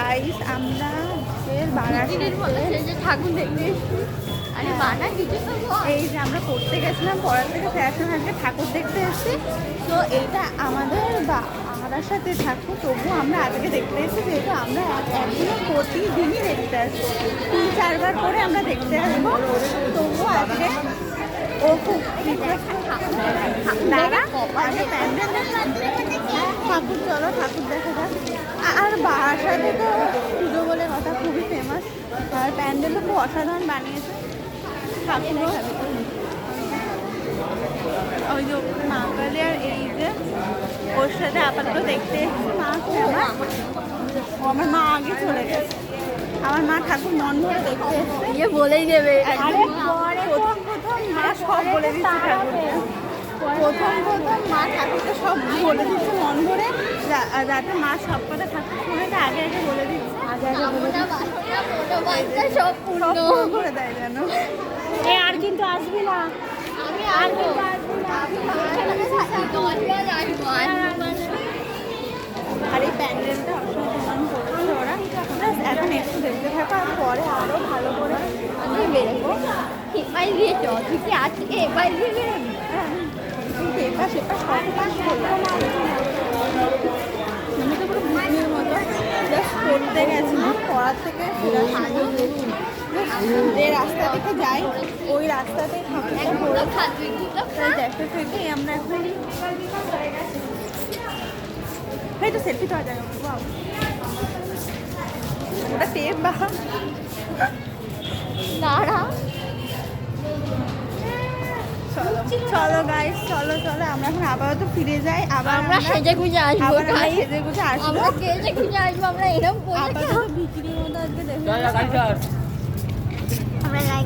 Guys আমরা ঠাকুর দেখতে আরে বানা কিছু এই যে আমরা পড়তে গেছিলাম, পড়ার থেকে ফ্যাশন আজকে ঠাকুর দেখতে এসেছি। তো এইটা আমাদের আমাদের সাথে ঠাকুর, তবুও আমরা আজকে দেখতে এসেছি যেহেতু আমরা একদিনে প্রতিদিনই দেখতে আসবো, 3-4 বার করে আমরা দেখতে আসবো। তবুও আজকে ও খুব দাঁড়া আগে প্যান্ডেল ঠাকুর, চলো ঠাকুর দেখা যাক। আর বারাসাতে তো পুজো বলে কথা খুবই ফেমাস, আর প্যান্ডেলও খুব অসাধারণ বানিয়েছে। ঠাকুরও ওই যে মা কালী, আর এই যে ওর সাথে আপাতত দেখতে এসেছি মা আমার মা আগে চলে গেছে। আমার মা ঠাকুর মন ভরে দেখতে এসছে, ইয়ে বলেই দেবে প্রথম মা সব বলে দিচ্ছে ঠাকুরকে, প্রথম মা ঠাকুরকে সব বলে দিচ্ছে মন ভরে, যাতে মা সব কথা ঠাকুর শুনে আগে আগে বলে দিচ্ছে, আগে বলে দিচ্ছে সব সব করে দেয় যেন। আর কিন্তু আসবি না, আমি আসবো আর এই প্যান্ডেলটা অসাধারণ করেছে ওরা। এখন একটু দেখতে থাকো, আর পরে আরো ভালো করে আমি বেরোবো। এবার দিয়ে চল তুই কি আজকে এবার দিয়ে বেরোবি? পেপার সেপার সব কাজ করলাম, আমি তো পুরো ঘুমিয়ে মতো জাস্ট পড়তে গেছিলাম, পড়ার থেকে যে রাস্তা থেকে যাই ওই রাস্তাতেই ঠাকুরটা পড়ে তাই দেখতে থেকে আমরা এখন এই তো সেলফি দেওয়া যায় ওটা টেপ বা দাঁড়া চলো গাইস, চলো আমরা এখন আপাতত ফিরে যাই। আবার আমরা সেজে গুজে আসবো, আবার আমরা সেজে গুজে আসবো, আমরা সেজে গুজে আসবো, আমরা এরকম আপাতত বিক্রির মতো আজকে দেখো আমরা